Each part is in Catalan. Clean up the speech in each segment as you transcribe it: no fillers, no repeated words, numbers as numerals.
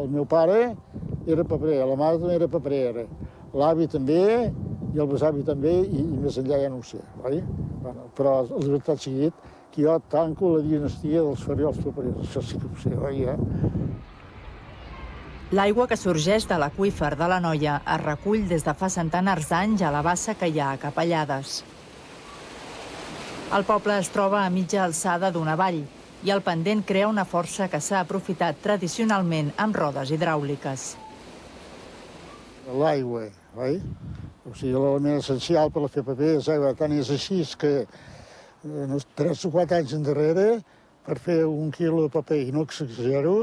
El meu pare era paperer, la mare també era paperera, l'avi també, i el besavi també, i més enllà ja no ho sé, oi? Però la veritat sigui dit que jo tanco la dinastia dels Farriols paperers, això sí que ho sé, oi? L'aigua que sorgeix de l'aqüífer de l'Anoia es recull des de fa centenars d'anys a la bassa que hi ha a Capellades. El poble es troba a mitja alçada d'una vall i el pendent crea una força que s'ha aprofitat tradicionalment amb rodes hidràuliques. L'aigua, oi? O sigui, l'element essencial per fer paper és aigua. Tant és així que 3 o 4 anys endarrere, per fer 1 quilo de paper, i no exagero,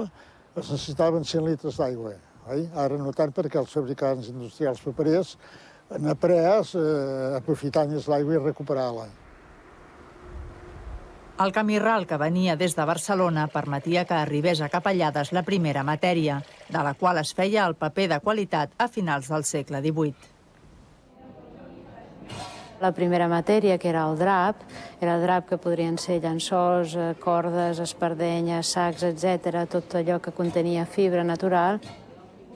es necessitaven 100 litres d'aigua. Ara no tant perquè els fabricants industrials paperers han après aprofitar més l'aigua i recuperar-la. El camí ral que venia des de Barcelona permetia que arribés a Capellades la primera matèria, de la qual es feia el paper de qualitat a finals del segle XVIII. La primera matèria, que era el drap que podrien ser llençols, cordes, espardenyes, sacs, etc., tot allò que contenia fibra natural.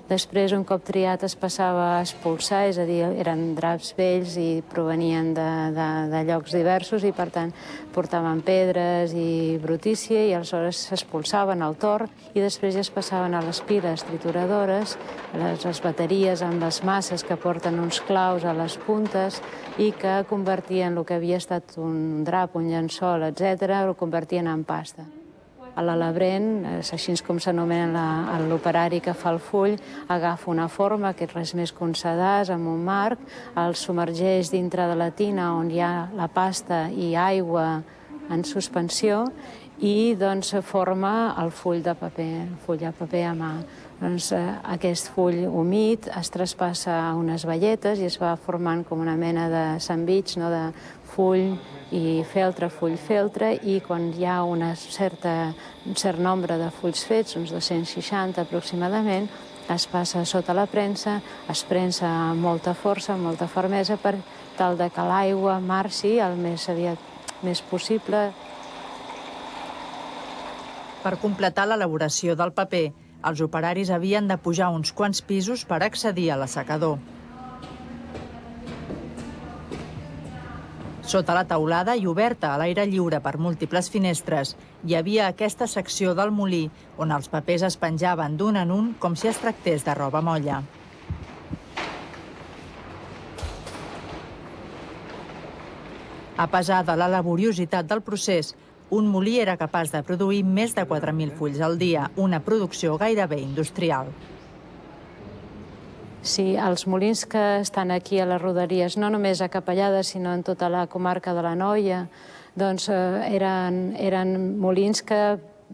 Després, un cop triat, es passava a espolsar, és a dir, eren draps vells i provenien de llocs diversos i, per tant, portaven pedres i brutícia i aleshores s'espolsaven al torn i després ja es passaven a les piles trituradores, les bateries amb les masses que porten uns claus a les puntes i que convertien el que havia estat un drap, un llençol, etc., ho convertien en pasta. A l'alabrent, així com s'anomena l'operari que fa el full, agafa una forma, que és res més que un sedàs amb un marc, el submergeix dintre de la tina on hi ha la pasta i aigua en suspensió i doncs forma el full de paper a mà. Doncs aquest full humit es traspassa a unes bailletes i es va formant com una mena de sandvitx, de full i feltre, full-feltre, i quan hi ha un cert nombre de fulls fets, uns 260 aproximadament, es passa sota la premsa, es prensa amb molta força, amb molta fermesa, per tal que l'aigua marxi el més aviat més possible. Per completar l'elaboració del paper, els operaris havien de pujar uns quants pisos per accedir a l'assecador. Sota la teulada i oberta a l'aire lliure per múltiples finestres, hi havia aquesta secció del molí on els papers es penjaven d'un en un com si es tractés de roba molla. A pesar de la laboriositat del procés, un molí era capaç de produir més de 4.000 fulls al dia, una producció gairebé industrial. Sí, els molins que estan aquí a les rodaries, no només a Capellades, sinó en tota la comarca de l'Anoia, doncs eren molins que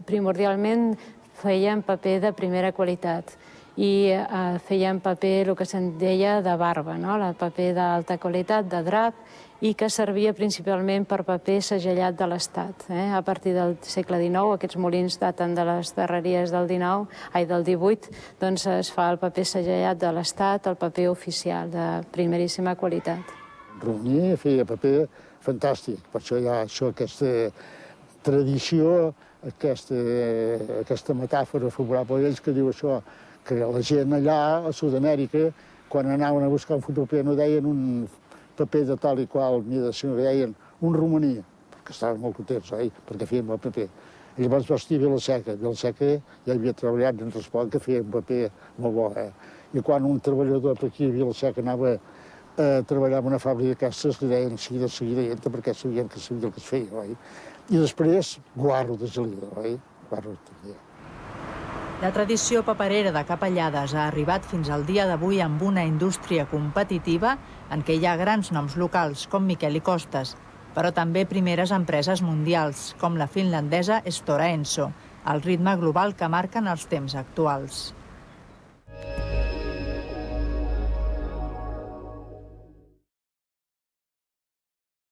primordialment feien paper de primera qualitat i feien paper, el que se'n deia, de barba, el paper d'alta qualitat, de drap, i que servia principalment per paper segellat de l'Estat. A partir del segle XIX, aquests molins daten de les darreries del XVIII, doncs es fa el paper segellat de l'Estat, el paper oficial, de primeríssima qualitat. Romní feia paper fantàstic, per això hi ha aquesta tradició, aquesta metàfora favorable a ells que diu això, que la gent allà a Sud-amèrica, quan anaven a buscar un fotopaper, no deien un paper de tal i qual mida, sinó que deien un romaní, perquè estaven molt contents, perquè feien bon paper. Llavors va estir Vilaseca. Vilaseca ja havia treballat en Respon, que feia un paper molt bo. I quan un treballador per aquí a Vilaseca anava a treballar en una fàbrica d'aquestes, li deien seguida i entra, perquè sabien que sabia el que es feia. I després, guarro de gelida, guarro també. La tradició paperera de Capellades ha arribat fins al dia d'avui amb una indústria competitiva en què hi ha grans noms locals com Miquel i Costes, però també primeres empreses mundials com la finlandesa Stora Enso, al ritme global que marquen els temps actuals.